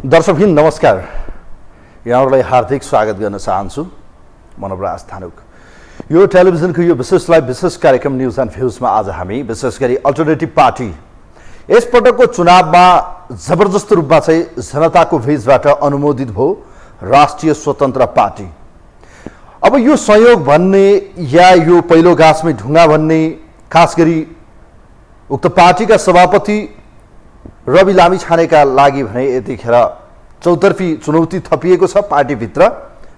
दर्शकबिन नमस्कार, यहाँहरूलाई हार्दिक स्वागत गर्न चाहन्छु। मनोज थानुक। यो टेलिभिजनको यो विशेष लाइभ विशेष कार्यक्रम न्यूज एन्ड भ्यूजमा आज हामी विशेष गरी अल्टरनेटिभ पार्टी यसपटकको चुनावमा जबरजस्त रूपमा चाहिँ जनताको बीचबाट अनुमोदित भयो राष्ट्रिय स्वतन्त्र पार्टी। अब यो संयोग भन्ने या यो पहिलो गाँसमै ढुङ्गा भन्ने खास गरी उक्त पार्टीका सभापति रवि लामिछानेका लागि भने यतिखेर चौतर्फी चुनौती थपिएको छ पार्टीभित्र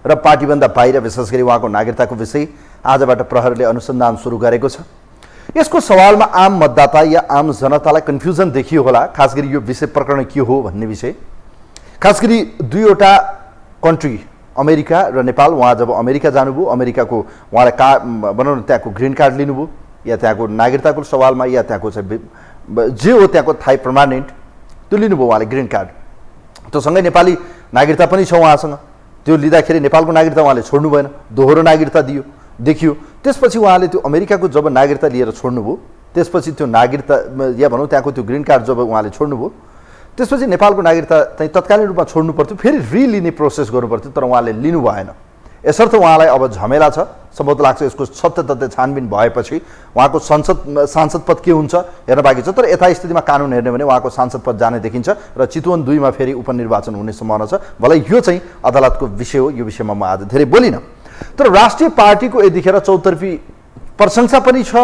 र पार्टीभन्दा बाहिर। विशेष गरी उहाँको नागरिकताको विषय आजबाट प्रहरीले अनुसन्धान सुरु गरेको छ। यसको सवालमा आम मतदाता या आम जनतालाई कन्फ्युजन देखियो होला, खास गरी यो विषय प्रकरण के हो भन्ने विषय। खास गरी दुईवटा कन्ट्री अमेरिका र नेपाल। उहाँ जब अमेरिका जानुभयो, अमेरिकाको उहाँलाई बनाउनु त्यहाँको ग्रीन कार्ड लिनुभयो या त्यहाँको नागरिकताको सवालमा या त्यहाँको चाहिँ जे हो त्यहाँको थाई पर्मानेन्ट त्यो लिनुभयो उहाँले ग्रीन कार्ड। त्योसँगै नेपाली नागरिकता पनि छ उहाँसँग। त्यो लिँदाखेरि नेपालको नागरिकता उहाँले छोड्नु भएन, दोहोरो नागरिकता देखियो। त्यसपछि उहाँले त्यो अमेरिकाको जब नागरिकता लिएर छोड्नुभयो, त्यसपछि त्यो नागरिकता या भनौँ त्यहाँको त्यो ग्रीन कार्ड जब उहाँले छोड्नुभयो, त्यसपछि नेपालको नागरिकता चाहिँ तत्कालीन रूपमा छोड्नु पर्थ्यो, फेरि रिलिने प्रोसेस गर्नु पर्थ्यो, तर उहाँले लिनु भएन। यसर्थ उहाँलाई अब झमेला छ। सम्भवतः लाग्छ यसको सत्य तथ्य छानबिन भएपछि उहाँको सांसद पद के हुन्छ हेर्न बाँकी छ। तर यथास्थितिमा कानुन हेर्ने भने उहाँको सांसद पद जाने देखिन्छ र चितवन 2 मा फेरि उपनिर्वाचन हुने सम्भावना छ। भलै यो चाहिँ अदालतको विषय हो, यो विषयमा म आज धेरै बोलिनँ। तर राष्ट्रिय पार्टीको यतिखेर चौतर्फी प्रशंसा पनि छ,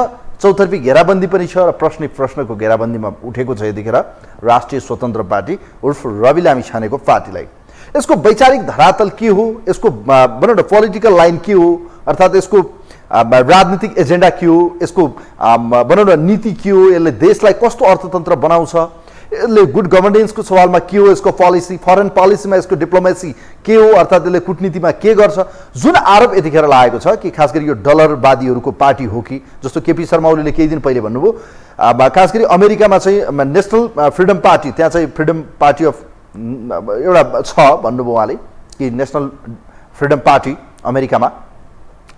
चौतर्फी घेराबन्दी पनि छ र प्रश्नको घेराबन्दीमा उठेको छ यतिखेर राष्ट्रिय स्वतन्त्र पार्टी उर्फ रवि लामिछानेको पार्टीलाई। यसको वैचारिक धरातल के हो, यसको भनौँ न पोलिटिकल लाइन के हो, अर्थात् यसको राजनीतिक एजेन्डा के हो, यसको भनौँ न नीति के हो, यसले देशलाई कस्तो अर्थतन्त्र बनाउँछ, यसले गुड गभर्नेन्सको सवालमा के हो, यसको पोलिसी फरेन पोलिसीमा यसको डिप्लोमेसी के हो, अर्थात् यसले कूटनीतिमा के गर्छ। जुन आरोप यतिखेर लागेको छ कि खास गरी यो डलरवादीहरूको पार्टी हो कि, जस्तो केपी शर्मा ओलीले केही दिन पहिले भन्नुभयो, खास गरी अमेरिकामा चाहिँ नेसनल फ्रिडम पार्टी, त्यहाँ चाहिँ फ्रिडम पार्टी अफ एउटा छ भन्नुभयो उहाँले कि नेसनल फ्रिडम पार्टी अमेरिकामा।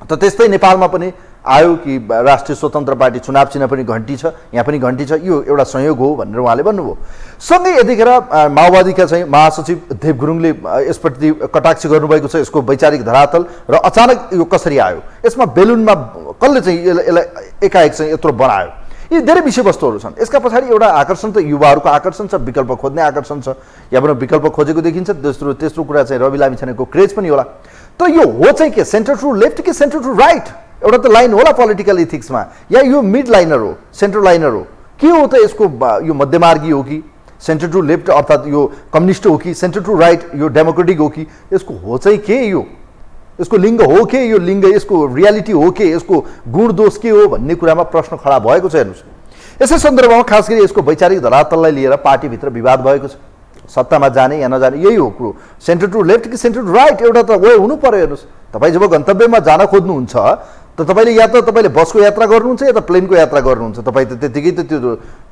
त त्यस्तै नेपालमा पनि आयो कि राष्ट्रिय स्वतन्त्र पार्टी, चुनाव चिन्ह पनि घन्टी छ, यहाँ पनि घन्टी छ, यो एउटा संयोग हो भनेर उहाँले भन्नुभयो। सँगै यतिखेर माओवादीका चाहिँ महासचिव देव गुरुङले यसप्रति कटाक्ष गर्नुभएको छ, यसको वैचारिक धरातल र अचानक यो कसरी आयो, यसमा बेलुनमा कसले चाहिँ यसलाई एकाएक चाहिँ यत्रो बनायो, यी धेरै विषयवस्तुहरू छन्। यसका पछाडि एउटा आकर्षण त युवाहरूको आकर्षण छ, विकल्प खोज्ने आकर्षण छ, या भनौँ विकल्प खोजेको देखिन्छ। तेस्रो कुरा चाहिँ रवि लामिछानेको क्रेज पनि होला। तर यो हो चाहिँ के, सेन्टर टु लेफ्ट कि सेन्टर टु राइट? एउटा त लाइन होला पोलिटिकल इथिक्समा, या यो मिड लाइनर हो, सेन्टर लाइनर हो, के हो त यसको? यो मध्यमार्गी हो कि सेन्टर टु लेफ्ट अर्थात् यो कम्युनिस्ट हो कि सेन्टर टु राइट यो डेमोक्रेटिक हो कि? यसको हो चाहिँ के? यो यसको लिङ्ग हो के? यो लिङ्ग यसको रियालिटी हो के? यसको गुण दोष के हो भन्ने कुरामा प्रश्न खडा भएको छ। हेर्नुहोस्, यसै सन्दर्भमा खास गरी यसको वैचारिक धरातललाई लिएर पार्टीभित्र विवाद भएको छ। सत्तामा जाने या नजाने यही हो कुरो, सेन्टर टु लेफ्ट कि सेन्टर टु राइट? एउटा त वे हुनु पर्यो। हेर्नुहोस्, तपाईँ जब गन्तव्यमा जान खोज्नुहुन्छ त तपाईँले या त तपाईँले बसको यात्रा गर्नुहुन्छ या त प्लेनको यात्रा गर्नुहुन्छ। तपाईँ त त्यतिकै त त्यो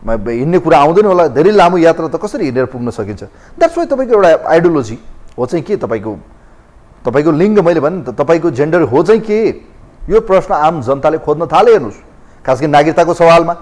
हिँड्ने कुरा आउँदैन होला। धेरै लामो यात्रा त कसरी हिँडेर पुग्न सकिन्छ? द्याट्स वाइ तपाईँको एउटा आइडियोलोजी हो चाहिँ के, तपाईँको लिङ्ग, मैले भने त तपाईँको जेन्डर हो चाहिँ के? यो प्रश्न आम जनताले खोज्न थाले। हेर्नुहोस्, खास गरी नागरिकताको सवालमा,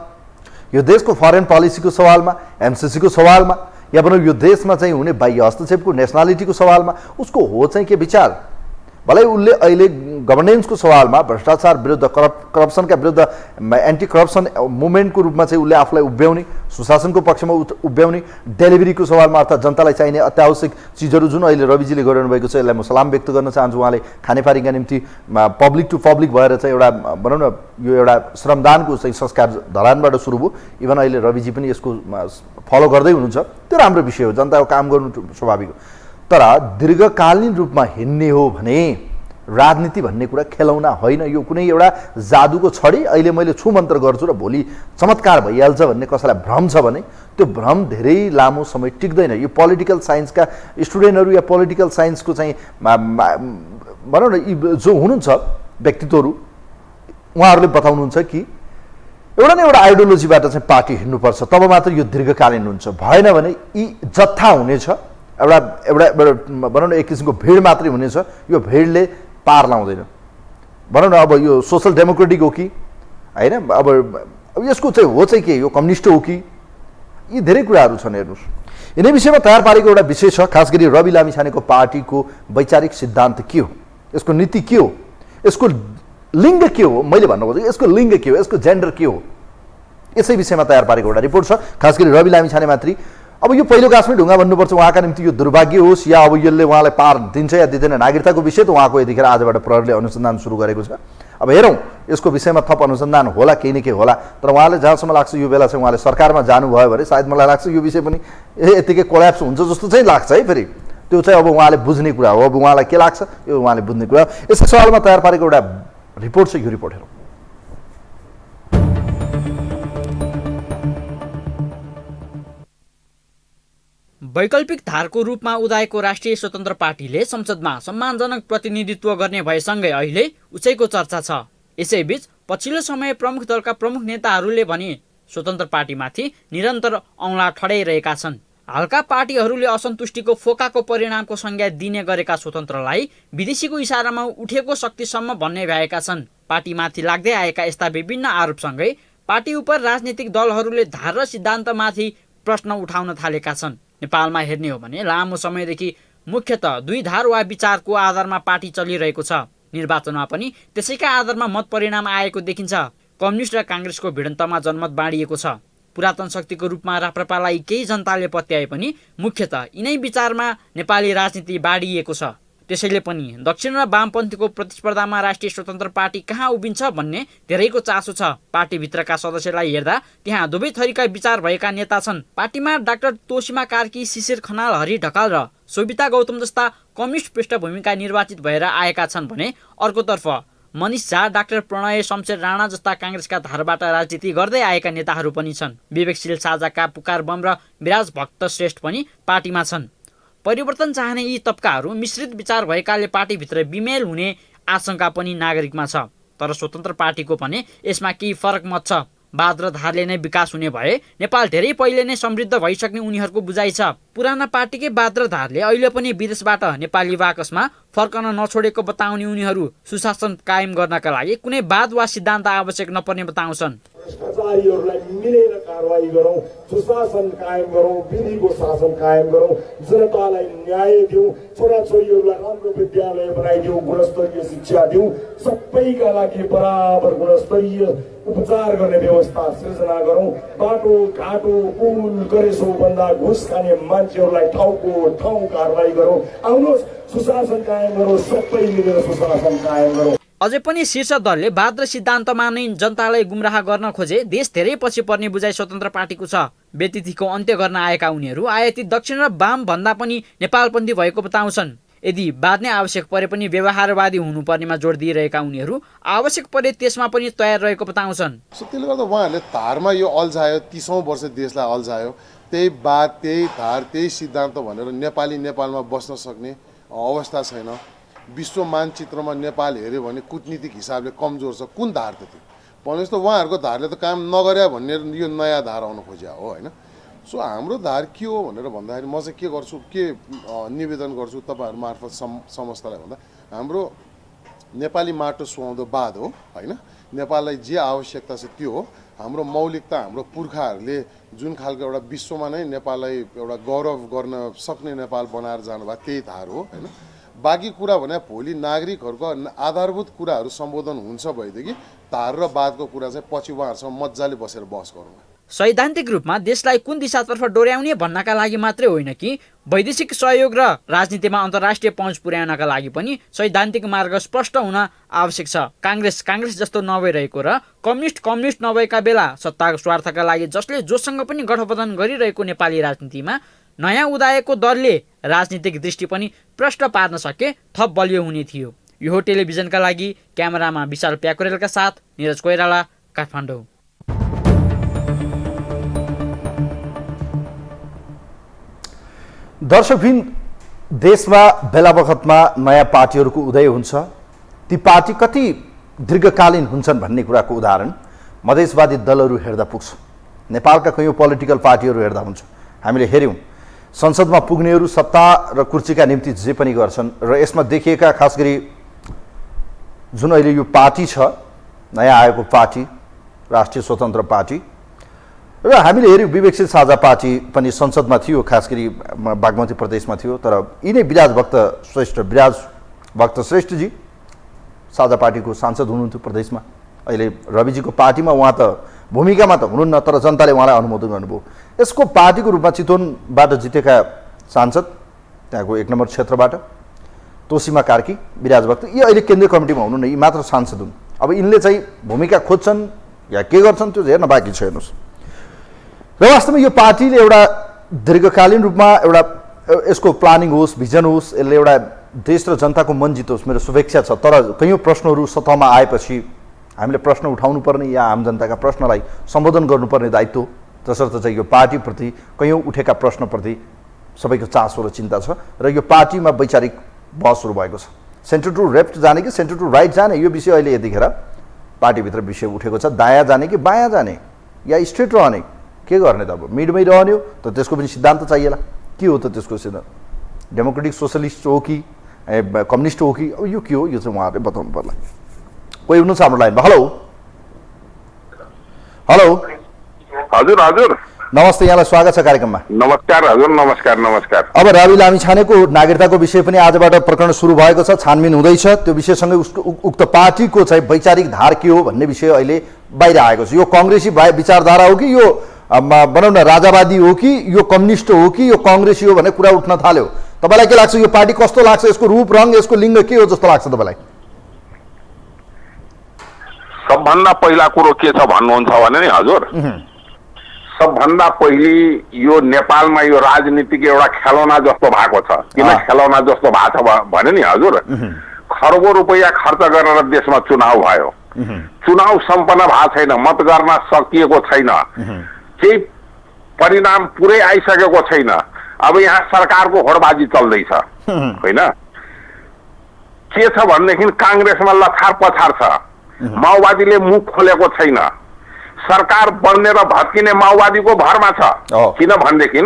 यो देशको फरेन पोलिसीको सवालमा, एमसिसीको सवालमा, या भनौँ यो देशमा चाहिँ हुने बाह्य हस्तक्षेपको नेसनालिटीको सवालमा उसको हो चाहिँ के विचार? भलै उसले अहिले गभर्नेन्सको सवालमा भ्रष्टाचार विरुद्ध, करप्सनका विरुद्ध एन्टी करप्सन मुभमेन्टको रूपमा चाहिँ उसले आफूलाई उभ्याउने, सुशासनको पक्षमा उभ्याउने, डेलिभरीको सवालमा अर्थात् जनतालाई चाहिने अत्यावश्यक चिजहरू जुन अहिले रविजीले गरिरहनु भएको छ, यसलाई म सलाम व्यक्त गर्न चाहन्छु। उहाँले खानेपानीका निम्ति पब्लिक टु पब्लिक भएर चाहिँ एउटा भनौँ न यो एउटा श्रमदानको चाहिँ संस्कार धरानबाट सुरु भयो। इभन अहिले रविजी पनि यसको फलो गर्दै हुनुहुन्छ। त्यो राम्रो विषय हो, जनताको काम गर्नु स्वाभाविक हो। तर दीर्घकालीन रूपमा हिँड्ने हो भने राजनीति भन्ने कुरा खेलौना होइन। यो कुनै एउटा जादुको छडी, अहिले मैले छु मन्त्र गर्छु र भोलि चमत्कार भइहाल्छ भन्ने कसैलाई भ्रम छ भने त्यो भ्रम धेरै लामो समय टिक्दैन। यो पोलिटिकल साइन्सका स्टुडेन्टहरू या पोलिटिकल साइन्सको चाहिँ भनौँ न जो हुनुहुन्छ व्यक्तित्वहरू, उहाँहरूले बताउनुहुन्छ कि एउटा न एउटा आइडियोलोजीबाट चाहिँ पार्टी हिँड्नुपर्छ, तब मात्र यो दीर्घकालीन हुन्छ। भएन भने यी जत्था हुनेछ, एउटा भनौँ न एक किसिमको भिड मात्रै हुनेछ। यो भिडले पार लाउँदैन। भनौँ न अब यो सोसल डेमोक्रेटिक हो कि होइन, अब यसको चाहिँ हो चाहिँ के, यो कम्युनिस्ट हो कि, यी धेरै कुराहरू छन्। हेर्नुहोस्, यिनै विषयमा तयार पारेको एउटा विषय छ, खास गरी रवि लामिछानेको पार्टीको वैचारिक सिद्धान्त के हो, यसको नीति के हो, यसको लिङ्ग के हो, मैले भन्नु खोजेको यसको लिङ्ग के हो, यसको जेन्डर के हो, यसै विषयमा तयार पारेको एउटा रिपोर्ट छ। खास गरी रवि लामिछाने मात्रै अब यो पहिलो कास्मै ढुङ्गा भन्नुपर्छ उहाँका निम्ति, यो दुर्भाग्य होस् या अब यसले उहाँलाई पार दिन्छ या दिँदैन नागरिकताको विषय त उहाँको यतिखेर आजबाट प्रहरीले अनुसन्धान सुरु गरेको छ। अब हेरौँ यसको विषयमा थप अनुसन्धान होला, केही न केही होला। तर उहाँले जहाँसम्म लाग्छ यो बेला चाहिँ उहाँले सरकारमा जानुभयो भने सायद मलाई लाग्छ यो विषय पनि यतिकै कोल्याप्स हुन्छ जस्तो चाहिँ लाग्छ है। फेरि त्यो चाहिँ अब उहाँले बुझ्ने कुरा हो, अब उहाँलाई के लाग्छ यो उहाँले बुझ्ने कुरा हो। यसै सवालमा तयार पारेको एउटा रिपोर्ट छ, यो रिपोर्ट हेरौँ। वैकल्पिक धारको रूपमा उदाएको राष्ट्रिय स्वतन्त्र पार्टीले संसदमा सम्मानजनक प्रतिनिधित्व गर्ने भएसँगै अहिले उचाइको चर्चा छ। यसैबीच पछिल्लो समय प्रमुख दलका प्रमुख नेताहरूले भने स्वतन्त्र पार्टीमाथि निरन्तर औँला ठडाइरहेका छन्। हालका पार्टीहरूले असन्तुष्टिको फोकाको परिणामको संज्ञा दिने गरेका स्वतन्त्रलाई विदेशीको इसारामा उठेको शक्तिसम्म भन्ने भएका छन्। पार्टीमाथि लाग्दै आएका यस्ता विभिन्न आरोपसँगै पार्टी उप राजनीतिक दलहरूले धार र सिद्धान्तमाथि प्रश्न उठाउन थालेका छन्। नेपालमा हेर्ने हो भने लामो समयदेखि मुख्यतः दुई धार वा विचारको आधारमा पार्टी चलिरहेको छ। निर्वाचनमा पनि त्यसैका आधारमा मत परिणाम आएको देखिन्छ। कम्युनिस्ट र काङ्ग्रेसको भिडन्तमा जनमत बाँडिएको छ। पुरातन शक्तिको रूपमा राप्रपालाई केही जनताले पत्याए पनि मुख्यतः यिनै विचारमा नेपाली राजनीति बाँडिएको छ। त्यसैले पनि दक्षिण र वामपन्थीको प्रतिस्पर्धामा राष्ट्रिय स्वतन्त्र पार्टी कहाँ उभिन्छ भन्ने धेरैको चासो छ। पार्टीभित्रका सदस्यलाई हेर्दा त्यहाँ दुवै थरीका विचार भएका नेता छन्। पार्टीमा डाक्टर तोसीमा कार्की, शिशिर खनाल, हरि ढकाल र सोभिता गौतम जस्ता कम्युनिस्ट पृष्ठभूमिका निर्वाचित भएर आएका छन् भने अर्कोतर्फ मनिष झा, डाक्टर प्रणय, शमशेर राणा जस्ता काङ्ग्रेसका धारबाट राजनीति गर्दै आएका नेताहरू पनि छन्। विवेकशील साझाका पुकार बम र विराज भक्त श्रेष्ठ पनि पार्टीमा छन्। परिवर्तन चाहने यी तबकाहरू मिश्रित विचार भएकाले पार्टीभित्र बिमेल हुने आशंका पनि नागरिकमा छ। तर स्वतन्त्र पार्टीको भने यसमा केही फरक मत छ। वाद र धारले नै विकास हुने भए नेपाल धेरै पहिले नै समृद्ध भइसक्ने उनीहरूको बुझाइ छ। पुराना पार्टीकै वाद र धारले अहिले पनि विदेशबाट नेपाली बाकसमा फर्कन नछोडेको बताउने उनीहरू सुशासन कायम गर्नका लागि कुनै वाद वा सिद्धान्त आवश्यक नपर्ने बताउँछन्। भ्रष्टाचारीहरूलाई मिलेर कारवाही गरौँ, सुशासन कायम गरौँ, विधिको शासन कायम गरौँ, जनतालाई न्याय दिउँ, छोराछोरीहरूलाई राम्रो विद्यालय बनाइदिउँ, गुणस्तरीय शिक्षा दिउँ, सबैका लागि बराबर गुणस्तरीय उपचार गर्ने व्यवस्था सृजना गरौँ। बाटो घाटो पुल गरेसो भन्दा घुस खाने मान्छेहरूलाई ठाउँको ठाउँ कारवाही गरौँ। आउनुहोस् सुशासन कायम गरौँ, सबै मिलेर सुशासन कायम गरौँ। अझै पनि शीर्ष दलले वाद र सिद्धान्तमा नै जनतालाई गुमराह गर्न खोजे देश धेरै पछि पर्ने बुझाइ स्वतन्त्र पार्टीको छ। व्यतिथिको अन्त्य गर्न आएका उनीहरू आयाती दक्षिण र वाम भन्दा पनि नेपालपन्थी भएको बताउँछन्। यदि वाद नै आवश्यक परे पनि व्यवहारवादी हुनुपर्नेमा जोड दिइरहेका उनीहरू आवश्यक परे त्यसमा पनि तयार रहेको बताउँछन्। त्यसले गर्दा उहाँहरूले धारमा यो अल्झायो, 30औं वर्ष देशलाई अल्झायो। त्यही वाद, त्यही धार, त्यही सिद्धान्त भनेर नेपालमा बस्न सक्ने अवस्था छैन। विश्व मानचित्रमा नेपाल हेऱ्यो भने कूटनीतिक हिसाबले कमजोर छ। कुन धार त त्यो भनेपछि त उहाँहरूको धारले त काम नगर्या भन्ने यो नयाँ धार आउन खोज्या हो होइन। सो हाम्रो धार के हो भनेर भन्दाखेरि म चाहिँ के गर्छु, के निवेदन गर्छु तपाईँहरू मार्फत समस्तलाई भन्दा हाम्रो नेपाली माटो सुहाउँदो बाध हो होइन। नेपाललाई जे आवश्यकता छ त्यो हो। हाम्रो मौलिकता, हाम्रो पुर्खाहरूले जुन खालको एउटा विश्वमा नै नेपाललाई एउटा गौरव गर्न सक्ने नेपाल बनाएर जानुभयो त्यही धार हो होइन। बाँकी कुरा भने भोलि नागरिकहरूको आधारभूत कुराहरू सम्बोधन हुन्छ भएदेखि धार र वादको कुरा चाहिँ पछि उहाँहरूसँग मजाले बसेर बहस गरौँ। सैद्धान्तिक रूपमा देशलाई कुन दिशातर्फ डोर्याउने भन्नका लागि मात्रै होइन कि वैदेशिक सहयोग र राजनीतिमा अन्तर्राष्ट्रिय पहुँच पुर्याउनका लागि पनि सैद्धान्तिक मार्ग स्पष्ट हुन आवश्यक छ। काङ्ग्रेस जस्तो नभइरहेको र कम्युनिस्ट नभएका बेला सत्ताको स्वार्थका लागि जसले जोसँग पनि गठबन्धन गरिरहेको नेपाली राजनीतिमा नयाँ उदाएको दलले राजनीतिक दृष्टि पनि प्रश्न पार्न सके थप बलियो हुने थियो। यो टेलिभिजनका लागि क्यामेरामा विशाल प्याकुरेलका साथ निरज कोइराला, काठमाडौँ। दर्शकबिन, देशमा बेला बखतमा नयाँ पार्टीहरूको उदय हुन्छ। ती पार्टी कति दीर्घकालीन हुन्छन् भन्ने कुराको उदाहरण मधेसवादी दलहरू हेर्दा पुग्छ। नेपालका कयौँ पोलिटिकल पार्टीहरू हेर्दा हुन्छ। हामीले हेऱ्यौँ संसदमा पुग्नेहरू सत्ता र कुर्सीका निम्ति जे पनि गर्छन् र यसमा देखिएका खास गरी जुन अहिले यो पार्टी छ, नयाँ आएको पार्टी राष्ट्रिय स्वतन्त्र पार्टी, र हामीले हेऱ्यौँ विवेकशील साझा पार्टी पनि संसदमा थियो, खास गरी बागमती प्रदेशमा थियो। तर यिनै विराज भक्त श्रेष्ठजी साझा पार्टीको सांसद हुनुहुन्थ्यो प्रदेशमा। अहिले रविजीको पार्टीमा उहाँ त भूमिकामा त हुनुहुन्न, तर जनताले उहाँलाई अनुमोदन गर्नुभयो। यसको पार्टीको रूपमा चितवनबाट जितेका सांसद, त्यहाँको 1 नम्बर क्षेत्रबाट तोसीमा कार्की, विराज भक्त, यी अहिले केन्द्रीय कमिटीमा हुनुहुन्न, यी मात्र सांसद हुन्। अब यिनले चाहिँ भूमिका खोज्छन् या के गर्छन् त्यो हेर्न बाँकी छ। हेर्नुहोस्, र वास्तवमा यो पार्टीले एउटा दीर्घकालीन रूपमा एउटा यसको प्लानिङ होस्, भिजन होस्, यसले एउटा देश र जनताको मन जितोस्, मेरो शुभेच्छा छ। तर कयौँ प्रश्नहरू सतहमा आएपछि हामीले प्रश्न उठाउनु पर्ने या आम जनताका प्रश्नलाई सम्बोधन गर्नुपर्ने दायित्व, तसर्थ चाहिँ यो पार्टीप्रति कयौँ उठेका प्रश्नप्रति सबैको चासो र चिन्ता छ। र यो पार्टीमा वैचारिक बहस सुरु भएको छ, सेन्टर टु लेफ्ट जाने कि सेन्टर टु राइट जाने, यो विषय अहिले यतिखेर पार्टीभित्र विषय उठेको छ। दायाँ जाने कि बायाँ जाने या स्ट्रेट रहने, के गर्ने त? अब मिडमै रहने हो त त्यसको पनि सिद्धान्त चाहिएला। के हो त त्यसको सिद्धान्त? डेमोक्रेटिक सोसलिस्ट हो कि कम्युनिस्ट हो कि? अब यो के हो, यो चाहिँ उहाँहरूले बताउनु पर्ला। कोही हुनुहुन्छ हाम्रो लाइनमा? हेलो हेलो, हजुर हजुर, नमस्ते, यहाँलाई स्वागत छ कार्यक्रममा। नमस्कार हजुर, नमस्कार नमस्कार। अब रवि लामिछानेको नागरिकताको विषय पनि आजबाट प्रकरण सुरु भएको छ, छानबिन हुँदैछ। त्यो विषयसँगै उक्त पार्टीको चाहिँ वैचारिक धार के हो भन्ने विषय अहिले बाहिर आएको छ। यो काङ्ग्रेसी विचारधारा हो कि यो भनौँ न राजावादी हो कि यो कम्युनिस्ट हो कि यो काङ्ग्रेसी हो भन्ने कुरा उठ्न थाल्यो। तपाईँलाई के लाग्छ, यो पार्टी कस्तो लाग्छ? यसको रूप रङ, यसको लिङ्ग के हो जस्तो लाग्छ तपाईँलाई? सबभन्दा पहिला कुरो के छ भन्नुहुन्छ भने नि हजुर, सबभन्दा पहिले यो नेपालमा यो राजनीतिक एउटा खेलौना जस्तो भएको छ। किन खेलौना जस्तो भएको छ भने नि हजुर, खरबौं रुपैयाँ खर्च गरेर देशमा चुनाव भयो, चुनाव सम्पन्न भएको छैन, मत गर्न सकिएको छैन, केही परिणाम पुरै आइसकेको छैन। अब यहाँ सरकारको होडबाजी चल्दैछ होइन। के छ भनेदेखि काङ्ग्रेसमा लछार पछार छ, माओवादीले मुख खोलेको छैन, सरकार बन्ने र भत्किने माओवादीको भरमा छ। किन भनेदेखि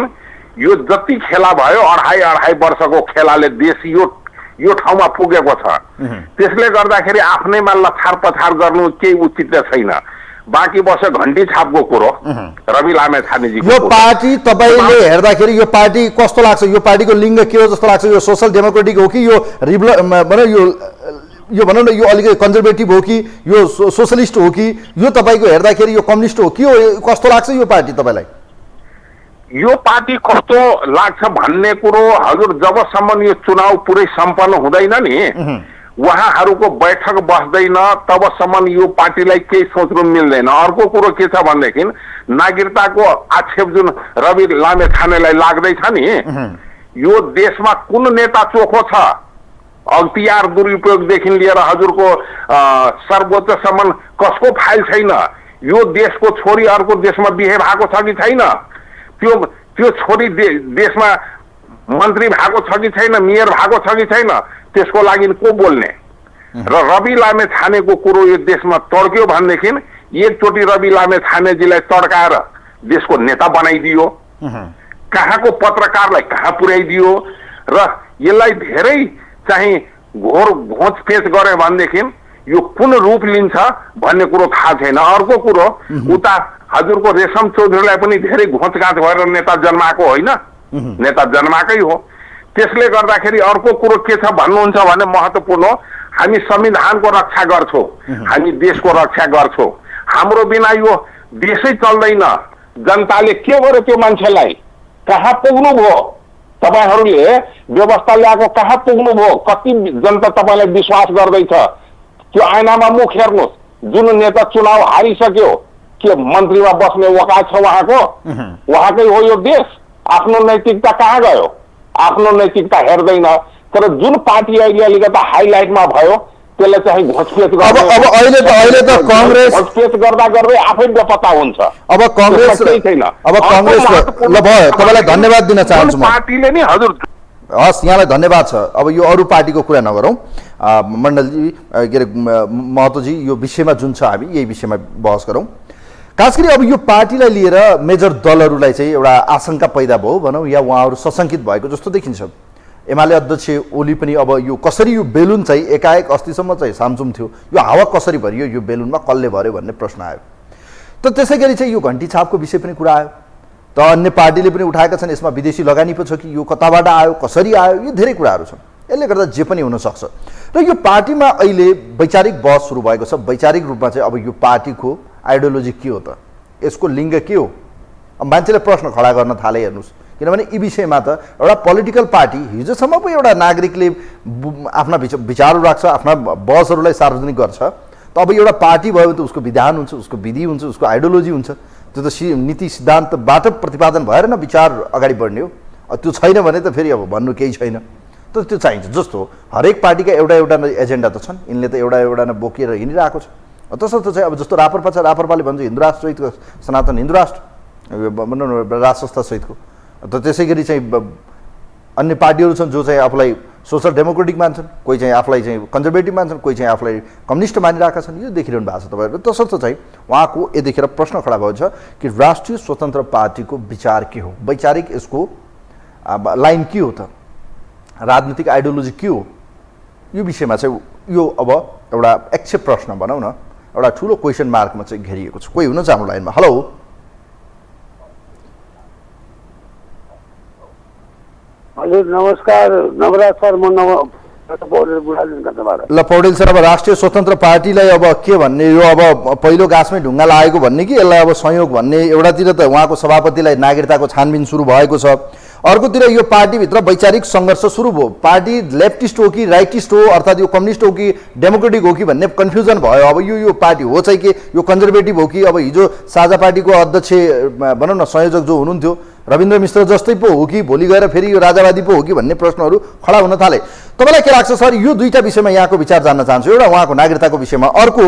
यो जति खेला भयो, अढाई वर्षको खेलाले देश यो ठाउँमा पुगेको छ। त्यसले गर्दाखेरि आफ्नैमा लछार पछार गर्नु केही उचित छैन। बाँकी बस्यो घन्टी छापको कुरो, रवि लामेछानेजी। यो पार्टी तपाईँले हेर्दाखेरि यो पार्टी कस्तो लाग्छ? यो पार्टीको लिङ्ग के हो जस्तो लाग्छ? यो सोसल डेमोक्रेटिक हो कि यो भनौँ न यो अलिकति कन्जर्भेटिभ हो कि यो सोसलिस्ट हो कि यो तपाईँको हेर्दाखेरि यो कम्युनिस्ट हो कि हो? कस्तो लाग्छ यो पार्टी तपाईँलाई? यो पार्टी कस्तो लाग्छ भन्ने कुरो हजुर, जबसम्म यो चुनाव पुरै सम्पन्न हुँदैन नि, उहाँहरूको बैठक बस्दैन, तबसम्म यो पार्टीलाई केही सोच्नु मिल्दैन। अर्को कुरो के छ भनेदेखि नागरिकताको आक्षेप जुन रवि लामेछानेलाई लाग्दैछ नि, यो देशमा कुन नेता चोखो छ? अख्तियार दुरुपयोगदेखि लिएर हजुरको सर्वोच्चसम्म कसको फाइल छैन? यो देशको छोरी अर्को देशमा बिहे भएको छ कि छैन? त्यो छोरी देशमा मन्त्री भएको छ कि छैन? मेयर भएको छ कि छैन? त्यसको लागि को बोल्ने? र रवि लामेछानेको कुरो यो देशमा तड्क्यो भनेदेखि एकचोटि रवि लामेछानेजीलाई तड्काएर देशको नेता बनाइदियो, कहाँको पत्रकारलाई कहाँ पुर्याइदियो, र यसलाई धेरै चाहिँ घोर घोचपेच गरे भनेदेखि यो कुन रूप लिन्छ भन्ने कुरो थाहा छैन। अर्को कुरो, उता हजुरको रेशम चौधरीलाई पनि धेरै घोचघाच भएर नेता जन्माएको होइन, नेता जन्माएकै हो। त्यसले गर्दाखेरि अर्को कुरो के छ भन्नुहुन्छ भने महत्त्वपूर्ण, हामी संविधानको रक्षा गर्छौँ, हामी देशको रक्षा गर्छौँ, हाम्रो बिना यो देशै चल्दैन। जनताले के गर्यो त्यो मान्छेलाई? कहाँ पुग्नु भयो तपाईँहरूले? व्यवस्था ल्याएको कहाँ पुग्नु भयो? कति जनता तपाईँलाई विश्वास गर्दैछ? त्यो ऐनामा मुख हेर्नुहोस्। जुन नेता चुनाव हारिसक्यो, के मन्त्रीमा बस्ने वकात छ उहाँको? उहाँकै हो यो देश। आफ्नो नैतिकता कहाँ गयो? आफ्नो नैतिकता हेर्दैन। तर जुन पार्टी अहिले अलिकता हाइलाइटमा भयो त्यसलाई चाहिँ घोचपेच गर्दै घोचपेच गर्दा गर्दै आफै बेपत्ता हुन्छ। अब कांग्रेस ल भयो, तपाईँलाई धन्यवाद दिन चाहन्छु म। पार्टीले नि हजुर हस्, यहाँलाई धन्यवाद छ। अब यो अरू पार्टीको कुरा नगरौँ, मण्डलजी के अरे महतोजी, यो विषयमा जुन छ हामी यही विषयमा बहस गरौँ। खास गरी अब यो पार्टीलाई लिएर मेजर दलहरूलाई चाहिँ एउटा आशंका पैदा भयो भनौँ, या उहाँहरू सशङ्कित भएको जस्तो देखिन्छ। एमाले अध्यक्ष ओली पनि अब यो कसरी यो बेलुन चाहिँ एकाएक अस्तिसम्म चाहिँ सामसुम थियो, यो हावा कसरी भरियो, यो बेलुनमा कसले भर्यो भन्ने प्रश्न आयो। त त्यसै गरी चाहिँ यो घन्टी छापको विषय पनि कुरा आयो त अन्य पार्टीले पनि उठाएका छन् यसमा विदेशी लगानी पो छ कि यो कताबाट आयो कसरी आयो यो धेरै कुराहरू छन् यसले गर्दा जे पनि हुनसक्छ र यो पार्टीमा अहिले वैचारिक बहस सुरु भएको छ वैचारिक रूपमा चाहिँ अब यो पार्टीको आइडियोलोजी के हो त यसको लिङ्ग के हो अब मान्छेले प्रश्न खडा गर्न थाले हेर्नुहोस् किनभने यी विषयमा त एउटा पोलिटिकल पार्टी हिजोसम्म पो एउटा नागरिकले आफ्ना विचारहरू राख्छ आफ्ना बहसहरूलाई सार्वजनिक गर्छ त अब एउटा पार्टी भयो भने त उसको विधान हुन्छ उसको विधि हुन्छ उसको आइडियोलोजी हुन्छ त्यो त नीति सिद्धान्तबाट प्रतिपादन भएर न विचार अगाडि बढ्ने हो त्यो छैन भने त फेरि अब भन्नु केही छैन त त्यो चाहिन्छ जस्तो हरेक पार्टीका एउटा एउटा एजेन्डा त छन् यिनले त एउटा एउटा न बोकेर हिँडिरहेको छ तसर्थ चाहिँ अब जस्तो राप्रपा छ राप्रपाले भन्छ हिन्दू राष्ट्र सहितको सनातन हिन्दू राष्ट्र भनौँ न राज संस्था सहितको त त्यसै गरी चाहिँ अन्य पार्टीहरू छन् जो चाहिँ आफूलाई सोसल डेमोक्रेटिक मान्छन् कोही चाहिँ आफूलाई चाहिँ कन्जर्भेटिभ मान्छन् कोही चाहिँ आफूलाई कम्युनिस्ट मानिरहेका छन् यो देखिरहनु भएको छ तपाईँहरू तसर्थ चाहिँ उहाँको यतिखेर प्रश्न खडा भएको छ कि राष्ट्रिय स्वतन्त्र पार्टीको विचार के हो वैचारिक यसको लाइन के हो त राजनीतिक आइडियोलोजी के हो यो विषयमा चाहिँ यो अब एउटा एक्सेप्ट प्रश्न भनौँ न एउटा ठुलो क्वेसन मार्कमा चाहिँ घेरिएको छ कोही हुनुहुन्छ हाम्रो लाइनमा हेलो हजुर नमस्कार नवराज सर म ल पौडेल सर अब राष्ट्रिय स्वतन्त्र पार्टीलाई अब के भन्ने यो अब पहिलो गाँसमै ढुङ्गा लागेको भन्ने कि यसलाई अब संयोग भन्ने एउटातिर त उहाँको सभापतिलाई नागरिकताको छानबिन सुरु भएको छ अर्कोतिर यो पार्टीभित्र वैचारिक सङ्घर्ष सुरु भयो पार्टी लेफ्टिस्ट हो कि राइटिस्ट हो अर्थात् यो कम्युनिस्ट हो कि डेमोक्रेटिक हो कि भन्ने कन्फ्युजन भयो अब यो पार्टी हो चाहिँ कि यो कन्जर्भेटिभ हो कि अब हिजो साझा पार्टीको अध्यक्ष भनौँ न संयोजक जो हुनुहुन्थ्यो रविन्द्र मिश्र जस्तै पो हो कि भोलि गएर फेरि यो राजावादी पो हो कि भन्ने प्रश्नहरू खडा हुन थाले तपाईँलाई के लाग्छ सर यो दुईटा विषयमा यहाँको विचार जान्न चाहन्छु एउटा उहाँको नागरिकताको विषयमा अर्को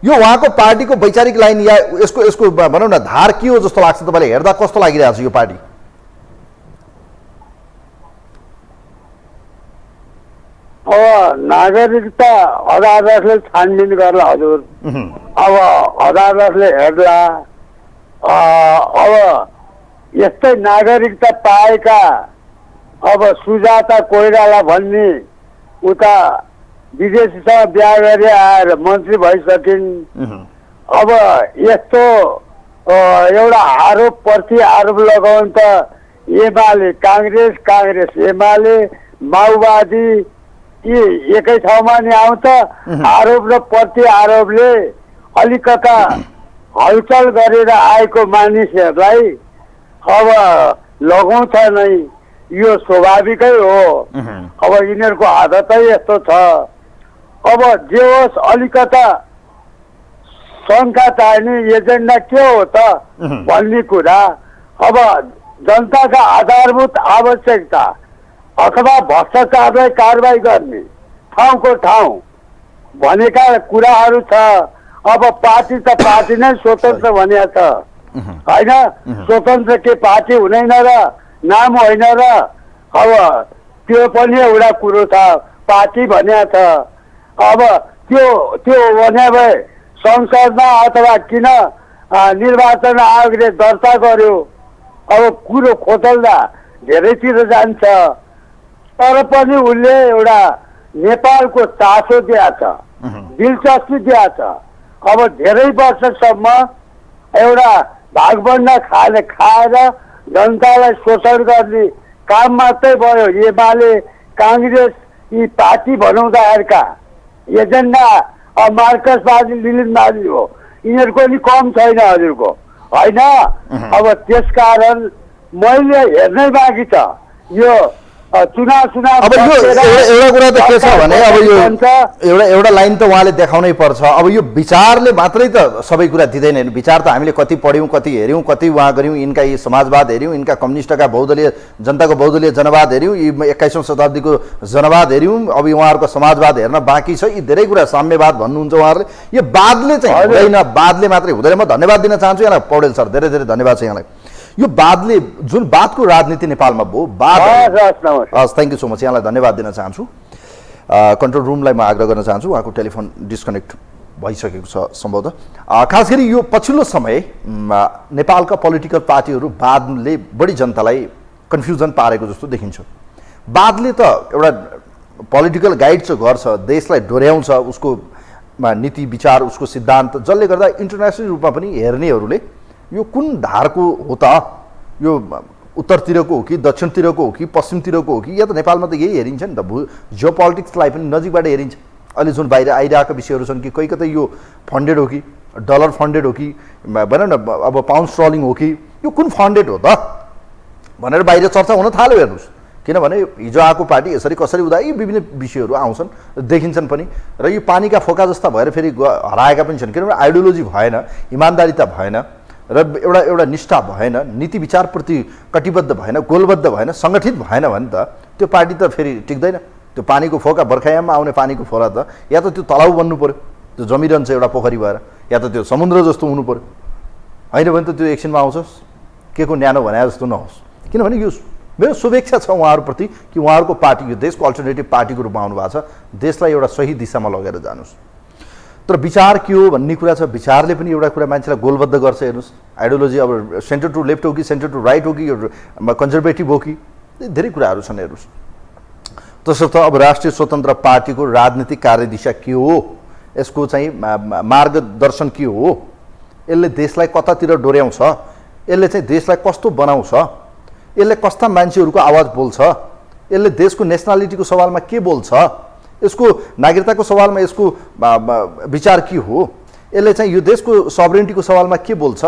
यो उहाँको पार्टीको वैचारिक लाइन या यसको भनौँ न धार के हो जस्तो लाग्छ तपाईँलाई हेर्दा कस्तो लागिरहेको छ यो पार्टी अब नागरिकता अदालतले छानबिन गर्ला हजुर अब अदालतले हेर्ला अब यस्तै नागरिकता पाएका अब सुजाता कोइराला भन्ने उता विदेशीसँग बिहा गरी आएर मन्त्री भइसकिन् अब यस्तो एउटा आरोप प्रति आरोप लगाउनु त एमाले काङ्ग्रेस एमाले माओवादी यी एकै ठाउँमा नि आउँछ आरोप र प्रति आरोपले अलिकता हलचल गरेर आएको मानिसहरूलाई अब लगाउँछ नै यो स्वाभाविकै हो अब यिनीहरूको आदतै यस्तो छ अब जे होस् अलिकता शङ्का चाहिने एजेन्डा के हो त भन्ने कुरा अब जनताका आधारभूत आवश्यकता अथवा भ्रष्टाचारलाई कारबाही गर्ने ठाउँको ठाउँ भनेका कुराहरू छ अब पार्टी त पार्टी नै स्वतन्त्र भनिया छ होइन स्वतन्त्र के पार्टी हुँदैन र नाम होइन र अब त्यो पनि एउटा कुरो छ पार्टी भन्या छ अब त्यो भने भए संसदमा अथवा किन निर्वाचन आयोगले दर्ता गर्यो अब कुरो खोतल्दा धेरैतिर जान्छ तर पनि उसले एउटा नेपालको चासो दिया छ दिलचस्पी दिया छ अब धेरै वर्षसम्म एउटा भागभन्डा खाएर जनतालाई शोषण गर्ने काम मात्रै भयो एमाले काङ्ग्रेस यी पार्टी भनाउँदाहरूका एजेन्डा मार्क्सवादी लिनिनवादी हो यिनीहरूको नि कम छैन हजुरको होइन अब त्यसकारण मैले हेर्नै बाँकी छ यो चुनाव अब यो एउटा कुरा त के छ भने अब यो एउटा लाइन त उहाँले देखाउनै पर्छ अब यो विचारले मात्रै त सबै कुरा दिँदैन विचार त हामीले कति पढ्यौँ कति हेऱ्यौँ कति उहाँ गऱ्यौँ यिनका यी समाजवाद हेऱ्यौँ यिनका कम्युनिस्टका बहुदलीय जनताको बहुदलीय जनवाद हेऱ्यौँ यी 21औं शताब्दीको जनवाद हेऱ्यौँ अब उहाँहरूको समाजवाद हेर्न बाँकी छ यी धेरै कुरा साम्यवाद भन्नुहुन्छ उहाँहरूले यो वादले चाहिँ हुँदैन वादले मात्रै हुँदैन म धन्यवाद दिन चाहन्छु यहाँलाई पौडेल सर धेरै धेरै धन्यवाद छ यहाँलाई यो वादले जुन वादको राजनीति नेपालमा भयो वाद थ्याङ्क यू सो मच यहाँलाई धन्यवाद दिन चाहन्छु कन्ट्रोल रुमलाई म आग्रह गर्न चाहन्छु उहाँको टेलिफोन डिस्कनेक्ट भइसकेको छ सम्भवतः खास गरी यो पछिल्लो समय नेपालका पोलिटिकल पार्टीहरू वादले बढी जनतालाई कन्फ्युजन पारेको जस्तो देखिन्छ वादले त एउटा पोलिटिकल गाइड चाहिँ गर्छ देशलाई डोर्याउँछ उसको नीति विचार उसको सिद्धान्त जसले गर्दा इन्टरनेसनल रूपमा पनि हेर्नेहरूले यो कुन धारको हो त, यो उत्तरतिरको हो कि दक्षिणतिरको हो कि पश्चिमतिरको हो कि, या त नेपालमा त यही हेरिन्छ नि त, जियो पोलिटिक्सलाई पनि नजिकबाट हेरिन्छ। अहिले जुन बाहिर आइरहेका विषयहरू छन् कि कोही कतै यो फन्डेड हो कि डलर फन्डेड हो कि भनौँ न अब पाउन्ड स्ट्रलिङ हो कि यो कुन फन्डेड हो त भनेर बाहिर चर्चा हुन थाल्यो। हेर्नुहोस्, किनभने हिजो आएको पार्टी यसरी कसरी हुँदा यी विभिन्न विषयहरू आउँछन् देखिन्छन् पनि, र यो पानीका फोका जस्ता भएर फेरि हराएका पनि छन्। किनभने आइडियोलोजी भएन, इमान्दारिता भएन, र एउटा निष्ठा भएन, नीति विचारप्रति कटिबद्ध भएन, गोलबद्ध भएन, सङ्गठित भएन भने त त्यो पार्टी त फेरि टिक्दैन। त्यो पानीको फोका बर्खायाममा आउने पानीको फोरा त या त त्यो तलाउ बन्नु पऱ्यो, त्यो जमिरहन्छ एउटा पोखरी भएर, या त त्यो समुद्र जस्तो हुनु पऱ्यो, होइन भने त त्यो एकछिनमा आउँछ के को न्यानो भने जस्तो नहोस्। किनभने यो मेरो शुभेच्छा छ उहाँहरूप्रति कि उहाँहरूको पार्टी यो देशको अल्टरनेटिभ पार्टीको रूपमा आउनु भएको छ, देशलाई एउटा सही दिशामा लगेर जानुहोस्। तर विचार के हो भन्ने कुरा छ, विचारले पनि एउटा कुरा मान्छेलाई गोलबद्ध गर्छ। हेर्नुहोस्, आइडियोलोजी अब सेन्टर टु लेफ्ट हो कि सेन्टर टु राइट हो कि कन्जर्भेटिभ हो कि, धेरै कुराहरू छन्। हेर्नुहोस्, तसर्थ अब राष्ट्रिय स्वतन्त्र पार्टीको राजनीतिक कार्यदिशा के हो, यसको चाहिँ मार्गदर्शन के हो, यसले देशलाई कतातिर डोर्याउँछ, यसले चाहिँ देशलाई कस्तो बनाउँछ, यसले कस्ता मान्छेहरूको आवाज बोल्छ, यसले देशको नेसनालिटीको सवालमा के बोल्छ, यसको नागरिकताको सवालमा यसको विचार के हो, यसले चाहिँ यो देशको सभरेन्टीको सवालमा के बोल्छ,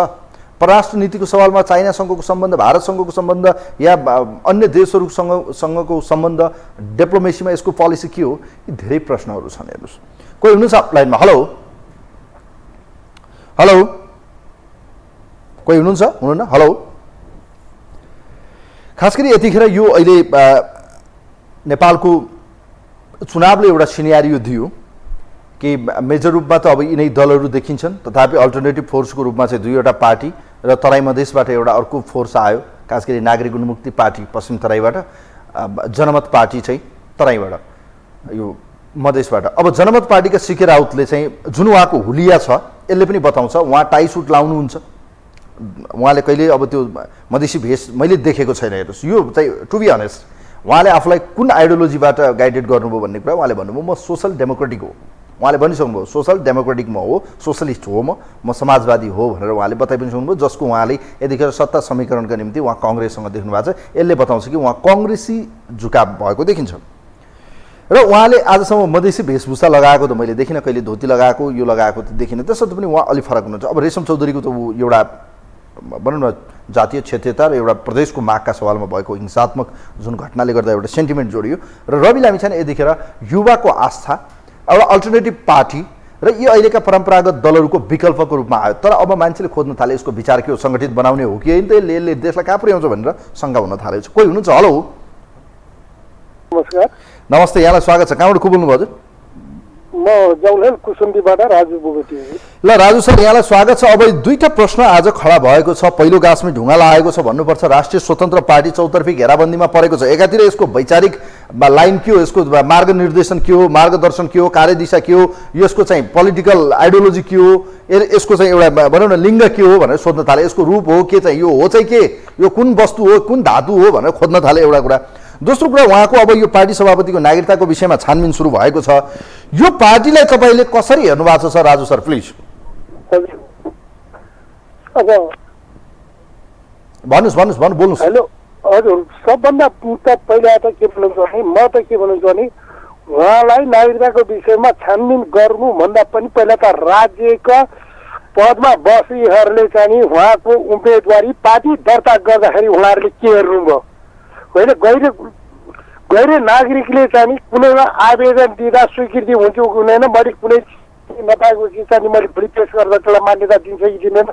परराष्ट्र नीतिको सवालमा चाइनासँगको सम्बन्ध, भारतसँगको सम्बन्ध या अन्य देशहरूसँगको सम्बन्ध, डिप्लोमेसीमा यसको पोलिसी के हो, यी धेरै प्रश्नहरू छन्। हेर्नुहोस्, कोही हुनुहुन्छ लाइनमा? हेलो हेलो, कोही हुनुहुन्छ? हुनुहुन्न? हेलो, खास गरी यतिखेर यो अहिले नेपालको चुनावले एउटा सिनेरियो दियो कि मेजर रूपमा त अब यिनै दलहरू देखिन्छन्, तथापि अल्टरनेटिभ फोर्सको रूपमा चाहिँ दुईवटा पार्टी र तराई मधेसबाट एउटा अर्को फोर्स आयो, खास गरी नागरिक उन्मुक्ति पार्टी पश्चिम तराईबाट, जनमत पार्टी चाहिँ तराईबाट, यो मधेसबाट। अब जनमत पार्टीका सिके राउतले चाहिँ जुन उहाँको हुलिया छ यसले पनि बताउँछ, उहाँ टाई सुट लाउनुहुन्छ, उहाँले कहिले अब त्यो मधेसी भेष मैले देखेको छैन। हेर्नुहोस्, यो चाहिँ टु बी अनेस्ट उहाँले आफूलाई कुन आइडियोलोजीबाट गाइडेड गर्नुभयो भन्ने कुरा उहाँले भन्नुभयो म सोसल डेमोक्रेटिक हो, उहाँले भनिसक्नुभयो सोसल डेमोक्रेटिक म हो, सोसलिस्ट हो, म समाजवादी हो भनेर उहाँले बताइ पनि सक्नुभयो, जसको उहाँले यतिखेर सत्ता समीकरणका निम्ति उहाँ कङ्ग्रेससँग देख्नु भएको छ। यसले बताउँछ कि उहाँ कङ्ग्रेसी झुकाव भएको देखिन्छ। र उहाँले आजसम्म मधेसी वेशभूषा लगाएको त मैले देखिनँ, कहिले धोती लगाएको यो लगाएको त देखिनँ, त्यसर्थ पनि उहाँ अलिक फरक हुनुहुन्छ। अब रेशम चौधरीको त ऊ एउटा भनौँ न जातीय क्षेत्रीयता र एउटा प्रदेशको मागका सवालमा भएको हिंसात्मक जुन घटनाले गर्दा एउटा सेन्टिमेन्ट जोडियो, र रवि लामिछाने यतिखेर युवाको आस्था, एउटा अल्टरनेटिभ पार्टी र यी अहिलेका परम्परागत दलहरूको विकल्पको रूपमा आयो। तर अब मान्छेले खोज्न थाले यसको विचार के हो, सङ्गठित बनाउने हो कि होइन, त यसले देशलाई कहाँ पुर्याउँछ भनेर शङ्का हुन थालेको छ। कोही हुनुहुन्छ? हेलो, नमस्कार। नमस्ते, यहाँलाई स्वागत छ। कहाँबाट को बोल्नुभयो हजुर? म जौलेल कुसुम्बीबाट राजु बोगटी। ल राजु सर, यहाँलाई स्वागत छ। अब दुईटा प्रश्न आज खडा भएको छ। पहिलो गाँसमै ढुङ्गा लागेको छ भन्नुपर्छ, राष्ट्रिय स्वतन्त्र पार्टी चौतर्फी घेराबन्दीमा परेको छ। एकातिर यसको वैचारिक लाइन के हो, यसको मार्ग निर्देशन के हो, मार्गदर्शन के हो, कार्यदिशा के हो, यसको चाहिँ पोलिटिकल आइडियोलोजी के हो, यसको चाहिँ एउटा भनौँ न लिङ्ग के हो भनेर सोध्न थाले। यसको रूप हो के चाहिँ, यो हो चाहिँ के, यो कुन वस्तु हो, कुन धातु हो भनेर खोज्न थाले, एउटा कुरा। दोस्रो कुरा, उहाँको अब यो पार्टी सभापतिको नागरिकताको विषयमा छानबिन सुरु भएको छ। यो पार्टीलाई तपाईँले कसरी हेर्नु भएको छ सर? राजु सर प्लिज अब बोल्नुहोस्। हेलो हजुर, सबभन्दा पहिला त के भन्नुहुन्छ भने म त के भन्नुहुन्छ भने उहाँलाई नागरिकताको विषयमा छानबिन गर्नुभन्दा पनि पहिला त राज्यका पदमा बस्नेहरूले चाहिँ उहाँको उम्मेदवारी पार्टी दर्ता गर्दाखेरि उहाँहरूले के हेर्नुभयो, होइन गैर नागरिकले चाहिँ कुनै आवेदन दिँदा स्वीकृति हुन्छ कि हुँदैन, मैले कुनै नपाएको चिज चाहिँ मैले भोलि पेस गर्दा त्यसलाई मान्यता दिन्छ कि दिँदैन,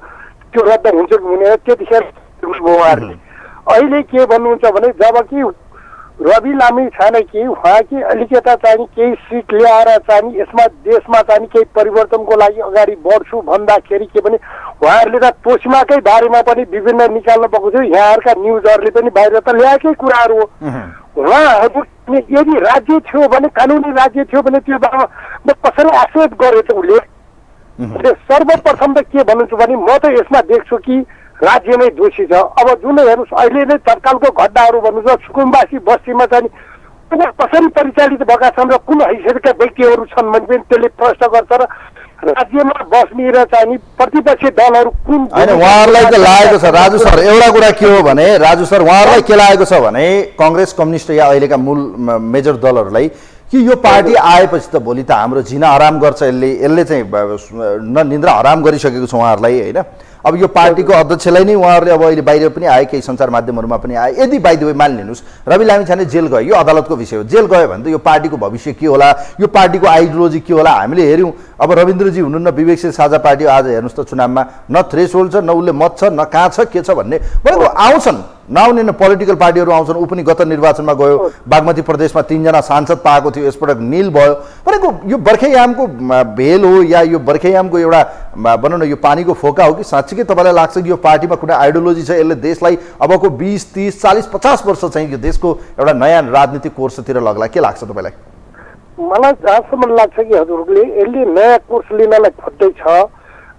त्यो रद्द हुन्छ कि हुँदैन, त्यतिखेर उहाँहरूले अहिले के भन्नुहुन्छ भने जबकि रवि लामिछानेकी उहाँकी अलिकता चाहिँ केही सिट ल्याएर चाहिँ यसमा देशमा चाहिँ केही परिवर्तनको लागि अगाडि बढ्छु भन्दाखेरि के भने उहाँहरूले त तोसिमाकै बारेमा पनि विभिन्न निकाल्न पाएको थियो, यहाँहरूका न्युजहरूले पनि बाहिर त ल्याएकै कुराहरू हो। उहाँहरू यदि राज्य थियो भने, कानुनी राज्य थियो भने त्यो बारेमा म कसैलाई आक्षेप गरेको छु उसले। सर्वप्रथम त के भन्नुहुन्छ भने म त यसमा देख्छु कि राज्य नै दोषी छ। अब जुन हेर्नुहोस् अहिले नै तत्कालको घटनाहरू भन्नुहुन्छ, सुकुम्बासी बस्तीमा चाहिँ कसरी परिचालित भएका छन् र कुन हैसियतका व्यक्तिहरू छन् भने पनि त्यसले प्रश्न गर्छ र राज्यमा बस्ने र चाहिँ प्रतिपक्षी दलहरू कुन होइन उहाँहरूलाई त लागेको छ राजु सर एउटा कुरा के हो भने राजु सर उहाँहरूलाई के लागेको छ भने कांग्रेस कम्युनिस्ट या अहिलेका मूल मेजर दलहरूलाई कि यो पार्टी आएपछि त भोलि त हाम्रो जिना हराम गर्छ यसले चाहिँ निन्द्रा हराम गरिसकेको छ उहाँहरूलाई होइन अब यो पार्टीको अध्यक्षलाई नै उहाँहरूले अब अहिले बाहिर पनि आए केही सञ्चार माध्यमहरूमा पनि आए यदि बाइ द वे मानिलिनुहोस् रवि लामिछाने जेल गयो यो अदालतको विषय हो जेल गयो भने त यो पार्टीको भविष्य के होला यो पार्टीको आइडियोलोजी के होला हामीले हेऱ्यौँ अब रविन्द्रजी हुनुहुन्न विवेकशील साझा पार्टी आज हेर्नुहोस् त चुनावमा न थ्रेसहोल्ड छ न उसले मत छ न कहाँ छ के छ भन्ने भनेको आउँछन् नआउने न पोलिटिकल पार्टीहरू आउँछन् ऊ पनि गत निर्वाचनमा गयो बागमती प्रदेशमा 3 जना सांसद पाएको थियो यसपटक नील भयो भनेको यो बर्खेयामको भेल हो या यो बर्खेयामको एउटा भनौँ न यो पानीको फोका हो कि साँच्चीकै तपाईँलाई लाग्छ कि यो पार्टीमा कुनै आइडियोलोजी छ यसले देशलाई अबको 20, 30, 40, 50 वर्ष चाहिँ यो देशको एउटा नयाँ राजनीतिक कोर्सतिर लग्ला के लाग्छ तपाईँलाई मलाई जहाँसम्म लाग्छ कि हजुरले यसले नयाँ कोर्स लिनलाई खोज्दैछ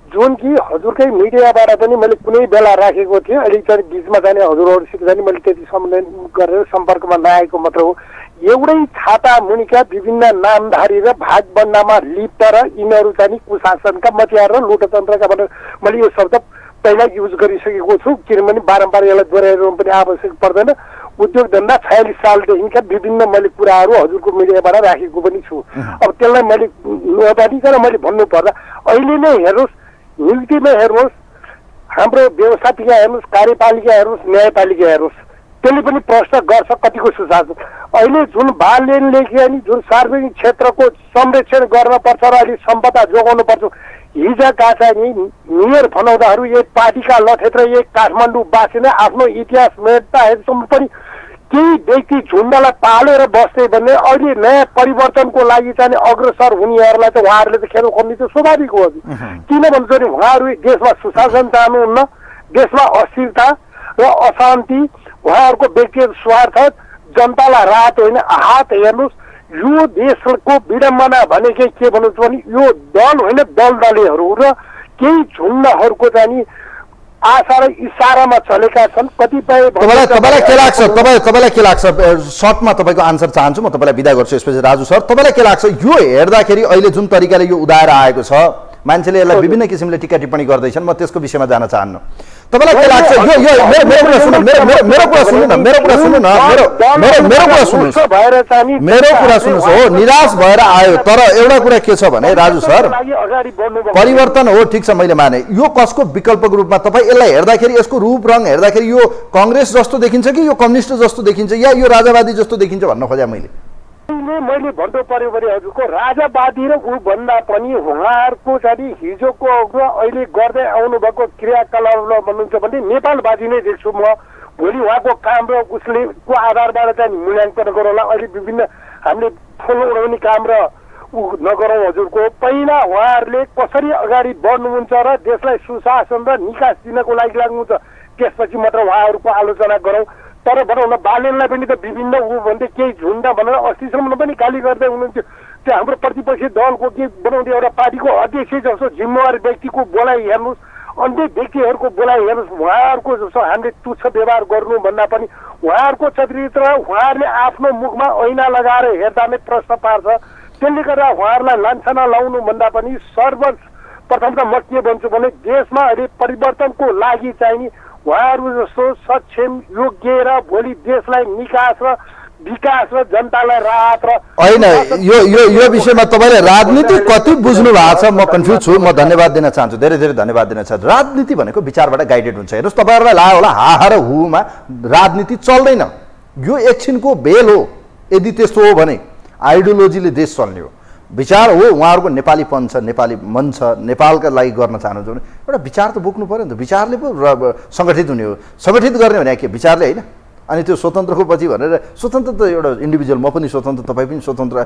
जुन कि हजुरकै मिडियाबाट पनि मैले कुनै बेला राखेको थिएँ अहिले चाहिँ बिचमा जाने हजुरहरूसित जाने मैले त्यति सम्बन्धन गरेर सम्पर्कमा नआएको मात्र हो एउटै छाता मुनिका विभिन्न नामधारी र भागबन्दामा लिप्त र यिनीहरू चाहिँ कुशासनका मतियार र लुटतन्त्रका भनेर मैले यो शब्द पहिला युज गरिसकेको छु किनभने बारम्बार यसलाई दोहोऱ्याइरहनु पनि आवश्यक पर्दैन उद्योग धन्दा 46 सालदेखिका विभिन्न मैले कुराहरू हजुरको मिडियाबाट राखेको पनि छु अब त्यसलाई मैले नबाटिकन मैले भन्नुपर्दा अहिले नै हेर्नुहोस् नियुक्तिमा हेर्नुहोस् हाम्रो व्यवस्थापिका हेर्नुहोस् कार्यपालिका हेर्नुहोस् न्यायपालिका हेर्नुहोस् त्यसले पनि प्रश्न गर्छ कतिको सुशासन अहिले जुन बाललेनले अनि जुन सार्वजनिक क्षेत्रको संरक्षण गर्नुपर्छ र अहिले सम्पदा जोगाउनु पर्छ हिजोका चाहिँ मेयर भनाउँदाहरू एक पार्टीका लथेत्र एक काठमाडौँ बासिन्दा आफ्नो इतिहास मेट्दाहरूसम्म पनि केही व्यक्ति झुन्डलाई पालेर बस्ने भन्ने अहिले नयाँ परिवर्तनको लागि चाहिँ अग्रसर हुनेहरूलाई त उहाँहरूले त खेल खोल्ने त स्वाभाविक हो किन भन्छ भने उहाँहरू देशमा सुशासन चाहनुहुन्न देशमा अस्थिरता र अशान्ति उहाँहरूको व्यक्तिगत स्वार्थ जनतालाई राहत होइन आहत हेर्नुहोस् यो देशको विडम्बना भनेकै के भन्नुहुन्छ भने यो दल होइन दलदलीहरू र केही झुन्डहरूको चाहिँ आशा र इसारामा चलेका छन् कतिपय तपाईँलाई के लाग्छ तपाईँलाई के लाग्छ सर्टमा तपाईँको आन्सर चाहन्छु म तपाईँलाई बिदा गर्छु यसपछि राजु सर तपाईँलाई के लाग्छ यो हेर्दाखेरि अहिले जुन तरिकाले यो उदाएर आएको छ मान्छेले यसलाई विभिन्न किसिमले टिका टिप्पणी गर्दैछन् म त्यसको विषयमा जान चाहन्नु तपाईँलाई के लाग्छ यो मेरो कुरा सुन्नु मेरो कुरा सुन्नु न मेरो कुरा सुन्नु न मेरो कुरा सुन्नुहोस् मेरो कुरा सुन्नुहोस् हो निराश भएर आयो तर एउटा कुरा के छ भने राजु सर परिवर्तन हो ठिक छ मैले माने यो कसको विकल्पको रूपमा तपाईँ यसलाई हेर्दाखेरि यसको रूप रङ हेर्दाखेरि यो कांग्रेस जस्तो देखिन्छ कि यो कम्युनिस्ट जस्तो देखिन्छ या यो राजावादी जस्तो देखिन्छ भन्न खोजेँ मैले भन्नु पर्यो भने हजुरको राजावादी र ऊ भन्दा पनि उहाँहरूको चाहिँ हिजोको र अहिले गर्दै आउनु भएको क्रियाकलापलाई भन्नुहुन्छ भने नेपालवादी नै देख्छु म भोलि उहाँको काम र उसले को आधारबाट चाहिँ मूल्याङ्कन गरौँला अहिले विभिन्न हामीले फुल उडाउने काम र ऊ नगरौँ हजुरको पहिला उहाँहरूले कसरी अगाडि बढ्नुहुन्छ र देशलाई सुशासन र निकास दिनको लागि लाग्नुहुन्छ त्यसपछि मात्र उहाँहरूको आलोचना गरौँ तर भनौँ न बालेनलाई पनि त विभिन्न ऊ भन्दै केही झुन्ड भनेर अस्तिसम्म पनि गाली गर्दै हुनुहुन्थ्यो त्यो हाम्रो प्रतिपक्षी दलको के बनाउँदै एउटा पार्टीको अध्यक्ष जस्तो जिम्मेवार व्यक्तिको बोलाइ हेर्नुहोस् अन्य व्यक्तिहरूको बोलाइ हेर्नुहोस् उहाँहरूको जस्तो हामीले तुच्छ व्यवहार गर्नु भन्दा पनि उहाँहरूको चरित्र उहाँहरूले आफ्नो मुखमा ऐना लगाएर हेर्दा नै प्रश्न पार्छ त्यसले गर्दा उहाँहरूलाई लान्छना लाउनु भन्दा पनि सर्वप्रथम त म के भन्छु भने देशमा अहिले परिवर्तनको लागि चाहिँ उहाँहरू जस्तो सक्षम योग्य र भोलि देशलाई निकास र विकास र जनतालाई राहत र होइन यो विषयमा तपाईँले राजनीति कति बुझ्नु भएको छ म कन्फ्युज छु म धन्यवाद दिन चाहन्छु धेरै धेरै धन्यवाद दिन चाहन्छु राजनीति भनेको विचारबाट गाइडेड हुन्छ हेर्नुहोस् तपाईँहरूलाई लाग्यो होला हा र हुमा राजनीति चल्दैन यो एकछिनको भेल हो यदि त्यस्तो हो भने आइडियोलोजीले देश चल्ने हो विचार हो उहाँहरूको नेपालीपन छ नेपाली मन छ नेपालका लागि गर्न चाहनुहुन्छ भने एउटा विचार त बोक्नु पऱ्यो नि त विचारले पो सङ्गठित हुने हो सङ्गठित गर्ने भने के विचारले होइन अनि त्यो स्वतन्त्रको पछि भनेर स्वतन्त्र त एउटा इन्डिभिजुअल म पनि स्वतन्त्र तपाईँ पनि स्वतन्त्र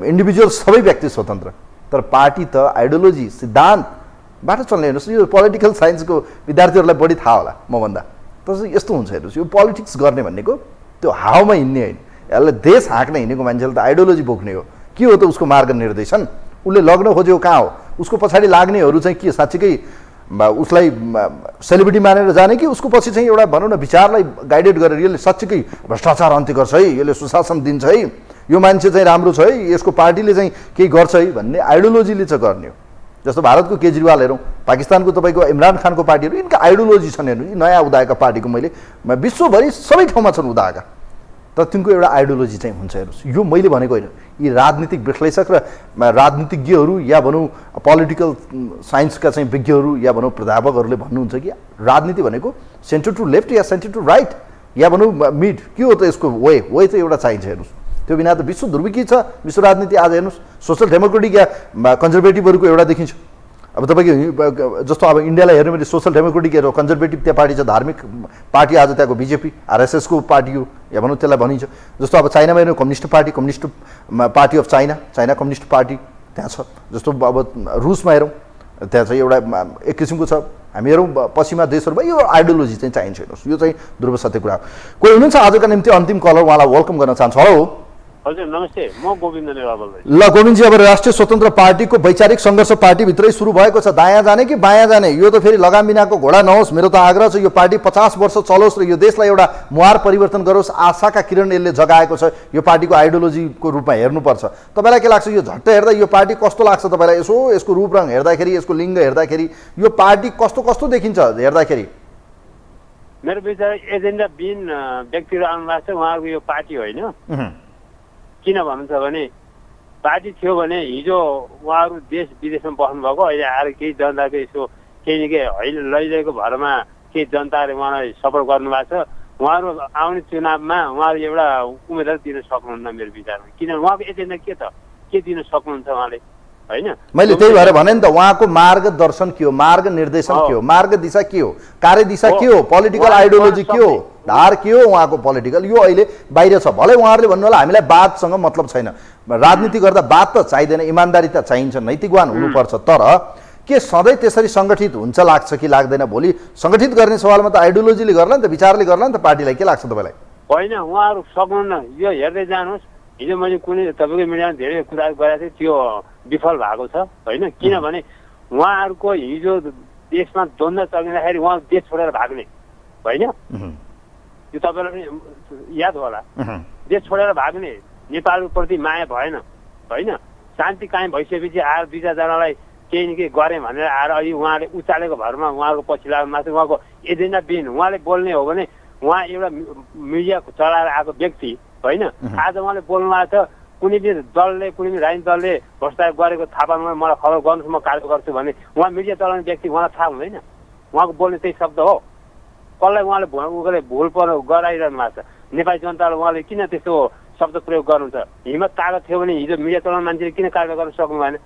इन्डिभिजुअल सबै व्यक्ति स्वतन्त्र तर पार्टी त आइडियोलोजी सिद्धान्तबाट चल्ने हेर्नुहोस् यो पोलिटिकल साइन्सको विद्यार्थीहरूलाई बढी थाहा होला मभन्दा तर यस्तो हुन्छ हेर्नुहोस् यो पोलिटिक्स गर्ने भनेको त्यो हावामा हिँड्ने होइन यसलाई देश हाँक्न हिँडेको मान्छेले त आइडियोलोजी बोक्ने हो के हो त उसको मार्ग निर्देशन उसले लग्न खोजेको कहाँ हो उसको पछाडि लाग्नेहरू चाहिँ के साँच्चीकै उसलाई सेलिब्रिटी मानेर जाने कि उसको पछि चाहिँ एउटा भनौँ न विचारलाई गाइडेड गरेर यसले साँच्चीकै भ्रष्टाचार अन्त्य गर्छ है, यसले सुशासन दिन्छ है, यो मान्छे चाहिँ राम्रो छ है, यसको पार्टीले चाहिँ केही गर्छ है भन्ने आइडियोलोजीले चाहिँ गर्ने हो। जस्तो भारतको केजरीवाल हेरौँ, पाकिस्तानको तपाईँको इमरान खानको पार्टीहरू, यिनका आइडियोलोजी छन् हेर्नु। यी नयाँ उदाएका पार्टीको मैले विश्वभरि सबै ठाउँमा छन् उदाएका, तर तिनको एउटा आइडियोलोजी चाहिँ हुन्छ हेर्नुहोस्। यो मैले भनेको होइन, यी राजनीतिक विश्लेषक र राजनीतिज्ञहरू या भनौँ पोलिटिकल साइन्सका चाहिँ विज्ञहरू या भनौँ प्राध्यापकहरूले भन्नुहुन्छ कि राजनीति भनेको सेन्टर टु लेफ्ट या सेन्टर टु राइट या भनौँ मिड, के हो त यसको वे चाहिँ एउटा चाहिन्छ हेर्नुहोस्। त्यो बिना त विश्व ध्रुवीकी छ विश्व राजनीति। आज हेर्नुहोस् सोसल डेमोक्रेटिक या कन्जर्भेटिभहरूको एउटा देखिन्छ। अब तपाईँको जस्तो अब इन्डियालाई हेर्नु भने सोसल डेमोक्रेटिक या कन्जर्भेटिभ त्यहाँ पार्टी छ, धार्मिक पार्टी आज त्यहाँको बिजेपी आरएसएसको पार्टी हो या भनौँ त्यसलाई भनिन्छ। जस्तो अब चाइनामा हेर्नु communist party, communist party of China, China communist party त्यहाँ छ। जस्तो अब रुसमा हेरौँ त्यहाँ चाहिँ एउटा एक किसिमको छ। हामी हेरौँ पश्चिमा देशहरूमा यो आइडियोलोजी चाहिँ चाहिन्छ हेर्नुहोस्। यो चाहिँ ध्रुव सत्य कुरा हो। कोही हुनुहुन्छ आजका निम्ति अन्तिम कलर, उहाँलाई वेलकम गर्न चाहन्छु। हेलो हजुर नमस्ते, म गोविन्द नेवार बोल्दैछु। ल गोविन्दजी, अब राष्ट्रिय स्वतन्त्र पार्टीको वैचारिक सङ्घर्ष पार्टीभित्रै सुरु भएको छ। दायाँ जाने कि बायाँ जाने, यो त फेरि लगाम बिनाको घोडा नहोस्। मेरो त आग्रह छ यो पार्टी 50 वर्ष चलोस् र यो देशलाई एउटा मुहार परिवर्तन गरोस्। आशाका किरण यसले जगाएको छ। यो पार्टीको आइडियोलोजीको रूपमा हेर्नुपर्छ। तपाईँलाई के लाग्छ, यो झट्ट हेर्दा यो पार्टी कस्तो लाग्छ तपाईँलाई? यसो यसको रूप रङ हेर्दाखेरि, यसको लिङ्ग हेर्दाखेरि यो पार्टी कस्तो कस्तो देखिन्छ हेर्दाखेरि? मेरो विचार एजेन्डा बिन व्यक्तिहरू आउनुभएको छ, उहाँहरूको यो पार्टी होइन। किन भन्नुहुन्छ भने पार्टी थियो भने हिजो उहाँहरू देश विदेशमा बस्नुभएको, अहिले आएर केही जनताको यसो केही न केही अहिले लैजाएको भरमा केही जनताले उहाँलाई सपोर्ट गर्नुभएको छ। उहाँहरू आउने चुनावमा उहाँहरू एउटा उम्मेदवार दिन सक्नुहुन्न मेरो विचारमा। किन उहाँको एजेन्डा के दिन सक्नुहुन्छ उहाँले होइन? मैले त्यही भएर भने नि त, उहाँको मार्गदर्शन के हो, मार्ग निर्देशन के हो, मार्ग दिशा के हो, कार्यदिशा के हो, पोलिटिकल आइडियोलोजी के हो, धार के हो उहाँको पोलिटिकल, यो अहिले बाहिर छ। भलै उहाँहरूले भन्नु होला हामीलाई वादसँग मतलब छैन, राजनीति गर्दा वाद त चाहिँदैन, इमान्दारी त चाहिन्छ, नैतिकवान हुनुपर्छ। तर के सधैँ त्यसरी सङ्गठित हुन्छ लाग्छ कि लाग्दैन? भोलि सङ्गठित गर्ने सवालमा त आइडियोलोजीले गर्ला नि त, विचारले गर्ला नि त पार्टीलाई। के लाग्छ तपाईँलाई? होइन, उहाँहरू सक्नुहुन्न। यो हेर्दै जानुहोस्, हिजो मैले कुनै तपाईँको मिडियामा धेरै कुरा गरेको थिएँ, त्यो विफल भएको छ होइन। किनभने उहाँहरूको हिजो देशमा द्वन्द्व चलिँदाखेरि उहाँ देश छोडेर भाग्ने होइन, यो तपाईँलाई पनि याद होला। देश छोडेर भाग्ने, नेपालप्रति माया भएन होइन। शान्ति कायम भइसकेपछि आएर दुई चारजनालाई केही न केही गरेँ भनेर आएर अहिले उहाँले उचालेको भरमा उहाँको पछि लाग्नु भएको छ। उहाँको एजेन्डा बिन उहाँले बोल्ने हो भने उहाँ एउटा मिडिया चलाएर आएको व्यक्ति होइन। आज उहाँले बोल्नु भएको छ कुनै पनि दलले, कुनै पनि राजनीतिक दलले भ्रष्टाचार गरेको थाहा पाउनु मलाई खबर गर्नुहोस्, म कार्य गर्छु भने उहाँ मिडिया चलाउने व्यक्ति, उहाँलाई थाहा हुँदैन। उहाँको बोल्ने त्यही शब्द हो। कसलाई उहाँले भुल गराइरहनु भएको छ? नेपाली जनतालाई उहाँले किन त्यस्तो शब्द प्रयोग गर्नुहुन्छ? हिम्मत तागत थियो भने हिजो मिडिया चलाउने मान्छेले किन कार्य गर्न सक्नु भएन?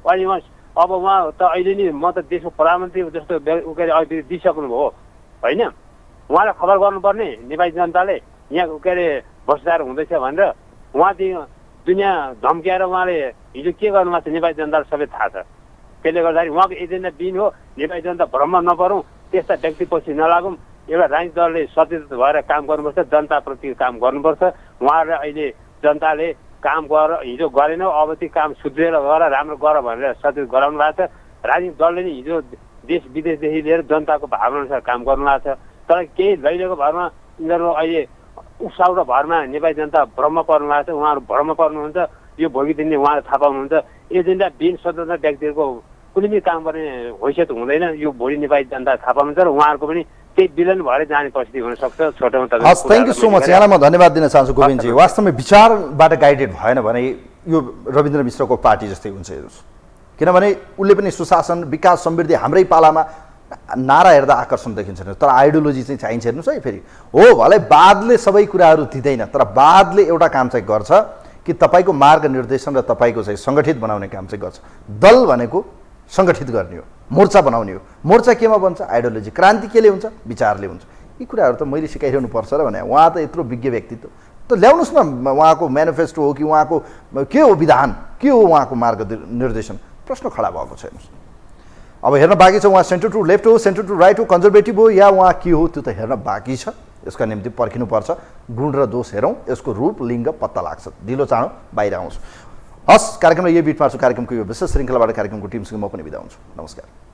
अहिले उहाँ अब उहाँ त अहिले नि म त देशको प्रधानमन्त्री जस्तो अहिले दिइसक्नुभयो होइन। उहाँलाई खबर गर्नुपर्ने नेपाली जनताले यहाँ के अरे भ्रष्टाचार हुँदैछ भनेर। उहाँदेखि दुनियाँ धम्क्याएर उहाँले हिजो के गर्नुभएको छ नेपाली जनतालाई सबै थाहा छ। त्यसले गर्दाखेरि उहाँको एजेन्डा बिन हो। नेपाली जनता भ्रममा नपरौँ, त्यस्ता व्यक्तिपछि नलागौँ। एउटा राजनीतिक दलले सचेत भएर काम गर्नुपर्छ, जनताप्रति काम गर्नुपर्छ। उहाँहरूले अहिले जनताले काम गर हिजो गरेन, अब त्यो काम सुध्रेर गर, राम्रो गर भनेर सचेत गराउनु भएको छ। राजनीतिक दलले नि हिजो देश विदेशदेखि लिएर जनताको भावनाअनुसार काम गर्नु भएको छ। तर केही लैजाको भरमा यिनीहरू अहिले उसाउ र भरमा नेपाली जनता भ्रममा पर्नु भएको छ। उहाँहरू भ्रममा पर्नुहुन्छ, यो भोलि दिनले उहाँले थाहा पाउनुहुन्छ। एजेन्डा बिन स्वतन्त्र व्यक्तिहरूको कुनै पनि काम गर्ने हैसियत हुँदैन, यो भोलि नेपाली जनता थाहा पाउनुहुन्छ। र उहाँहरूको पनि त्यही विलन भएर जाने परिस्थिति हुनसक्छ। छोटोमा हस्, थ्याङ्क यू सो मच। यहाँलाई म धन्यवाद दिन चाहन्छु गोविन्दजी। वास्तवमै विचारबाट गाइडेड भएन भने यो रविन्द्र मिश्रको पार्टी जस्तै हुन्छ हेर्नुहोस्। किनभने उसले पनि सुशासन, विकास, समृद्धि हाम्रै पालामा नारा हेर्दा आकर्षण देखिन्छ, तर आइडियोलोजी चाहिँ चाहिन्छ हेर्नुहोस् है। फेरि हो भलै वादले सबै कुराहरू दिँदैन, तर वादले एउटा काम चाहिँ गर्छ कि तपाईँको मार्ग निर्देशन र तपाईँको चाहिँ सङ्गठित बनाउने काम चाहिँ गर्छ। दल भनेको सङ्गठित गर्ने हो, मोर्चा बनाउने हो। मोर्चा केमा बन्छ? आइडियोलोजी। क्रान्ति केले हुन्छ? विचारले हुन्छ। यी कुराहरू त मैले सिकाइरहनु पर्छ र भने उहाँ त यत्रो विज्ञ व्यक्तित्व त ल्याउनुहोस् न। उहाँको म्यानिफेस्टो हो कि उहाँको के हो विधान, के हो उहाँको मार्ग निर्देशन, प्रश्न खडा भएको छ हेर्नुहोस्। अब हेर्न बाँकी छ उहाँ सेन्टर टु लेफ्ट हो, सेन्टर टु राइट हो, कन्जर्भेटिभ हो या उहाँ के हो, त्यो त हेर्न बाँकी छ। यसका निम्ति पर्खिनुपर्छ। गुण र दोष हेरौँ, यसको रूप लिङ्ग पत्ता लाग्छ, ढिलो चाँडो बाहिर आउँछ। हस्, कार्यक्रममा यही बिट मार्छु। कार्यक्रमको यो विशेष श्रृङ्खलाबाट कार्यक्रमको टिमसँग म पनि बिदा हुन्छु। नमस्कार।